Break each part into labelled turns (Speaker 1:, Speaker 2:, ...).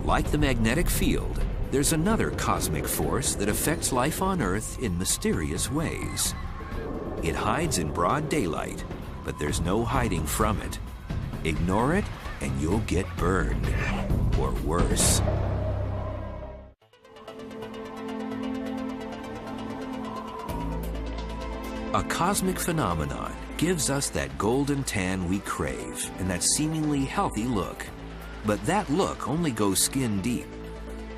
Speaker 1: Like the magnetic field, there's another cosmic force that affects life on Earth in mysterious ways. It hides in broad daylight, but there's no hiding from it. Ignore it, and you'll get burned, or worse. A cosmic phenomenon gives us that golden tan we crave and that seemingly healthy look. But that look only goes skin deep.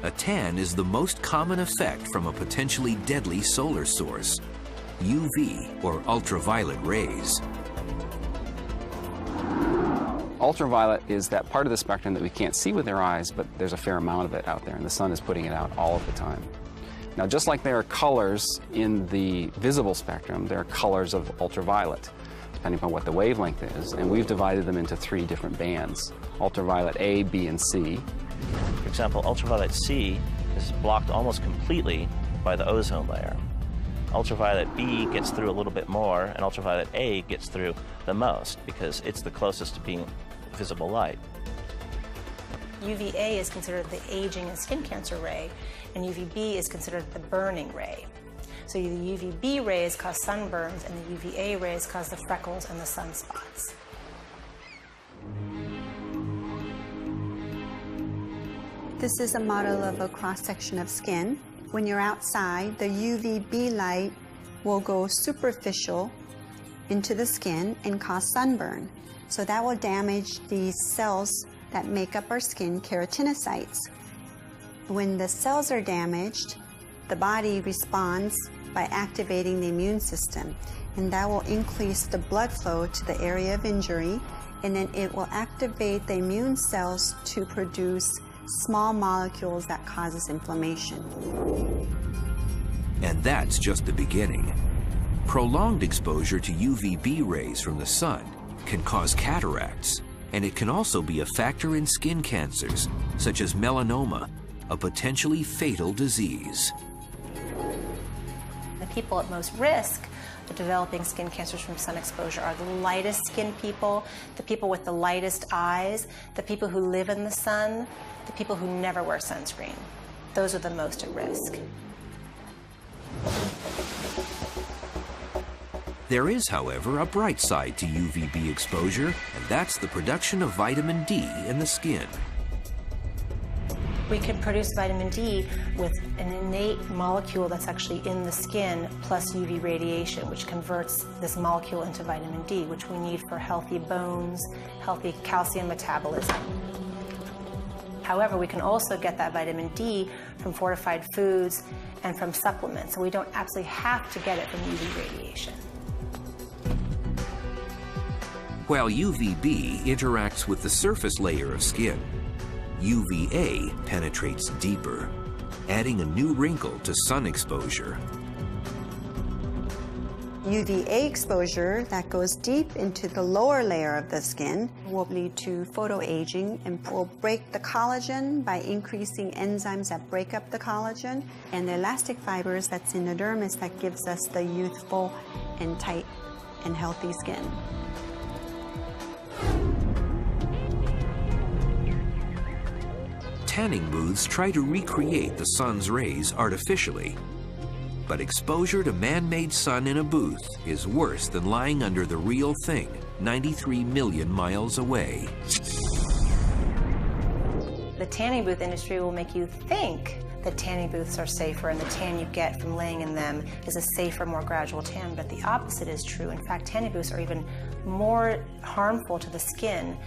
Speaker 1: A tan is the most common effect from a potentially deadly solar source, UV, or ultraviolet rays.
Speaker 2: Ultraviolet is that part of the spectrum that we can't see with our eyes, but there's a fair amount of it out there, and the sun is putting it out all of the time. Now, just like there are colors in the visible spectrum, there are colors of ultraviolet, depending upon what the wavelength is, and we've divided them into 3 different bands: ultraviolet A, B, and C.
Speaker 3: For example, ultraviolet C is blocked almost completely by the ozone layer. Ultraviolet B gets through a little bit more, and ultraviolet A gets through the most because it's the closest to being visible light.
Speaker 4: UVA is considered the aging and skin cancer ray, and UVB is considered the burning ray. So the UVB rays cause sunburns, and the UVA rays cause the freckles and the sunspots.
Speaker 5: This is a model of a cross-section of skin. When you're outside, the UVB light will go superficial into the skin and cause sunburn. So that will damage the cells that make up our skin, keratinocytes. When the cells are damaged, the body responds by activating the immune system, and that will increase the blood flow to the area of injury, and then it will activate the immune cells to produce small molecules that causes inflammation.
Speaker 1: And that's just the beginning. Prolonged exposure to UVB rays from the sun can cause cataracts, and it can also be a factor in skin cancers, such as melanoma, a potentially fatal disease.
Speaker 4: The people at most risk of developing skin cancers from sun exposure are the lightest skinned people, the people with the lightest eyes, the people who live in the sun, the people who never wear sunscreen. Those are the most at risk.
Speaker 1: There is, however, a bright side to UVB exposure, and that's the production of vitamin D in the skin.
Speaker 4: We can produce vitamin D with an innate molecule that's actually in the skin plus UV radiation, which converts this molecule into vitamin D, which we need for healthy bones, healthy calcium metabolism. However, we can also get that vitamin D from fortified foods and from supplements, so we don't absolutely have to get it from UV radiation.
Speaker 1: While UVB interacts with the surface layer of skin, UVA penetrates deeper, adding a new wrinkle to sun exposure.
Speaker 5: UVA exposure that goes deep into the lower layer of the skin will lead to photoaging and will break the collagen by increasing enzymes that break up the collagen, and the elastic fibers that's in the dermis that gives us the youthful and tight and healthy skin.
Speaker 1: Tanning booths try to recreate the sun's rays artificially. But exposure to man-made sun in a booth is worse than lying under the real thing, 93 million miles away.
Speaker 4: The tanning booth industry will make you think that tanning booths are safer and the tan you get from laying in them is a safer, more gradual tan, but the opposite is true. In fact, tanning booths are even more harmful to the skin.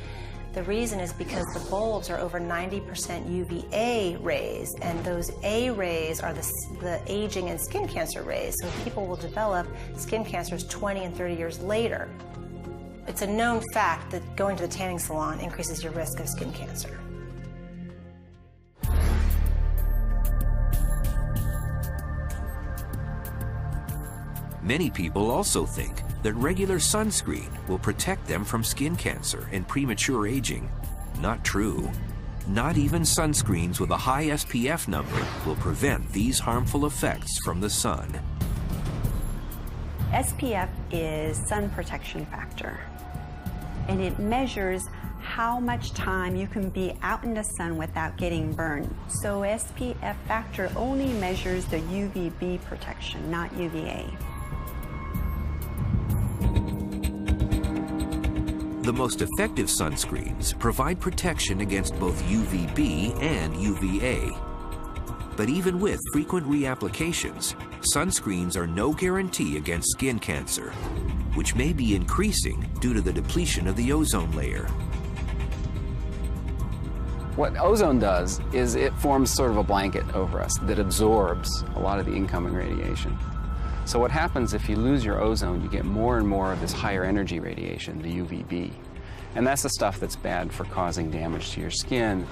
Speaker 4: The reason is because the bulbs are over 90% UVA rays, and those A rays are the aging and skin cancer rays, so people will develop skin cancers 20 and 30 years later. It's a known fact that going to the tanning salon increases your risk of skin cancer.
Speaker 1: Many people also think that regular sunscreen will protect them from skin cancer and premature aging. Not true. Not even sunscreens with a high SPF number will prevent these harmful effects from the sun.
Speaker 5: SPF is sun protection factor, and it measures how much time you can be out in the sun without getting burned. So SPF factor only measures the UVB protection, not UVA.
Speaker 1: The most effective sunscreens provide protection against both UVB and UVA. But even with frequent reapplications, sunscreens are no guarantee against skin cancer, which may be increasing due to the depletion of the ozone layer.
Speaker 2: What ozone does is it forms sort of a blanket over us that absorbs a lot of the incoming radiation. So what happens if you lose your ozone, you get more and more of this higher energy radiation, the UVB. And that's the stuff that's bad for causing damage to your skin.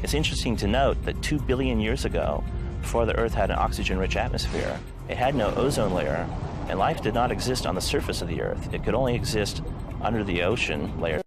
Speaker 3: It's interesting to note that 2 billion years ago, before the Earth had an oxygen-rich atmosphere, it had no ozone layer, and life did not exist on the surface of the Earth. It could only exist under the ocean layer.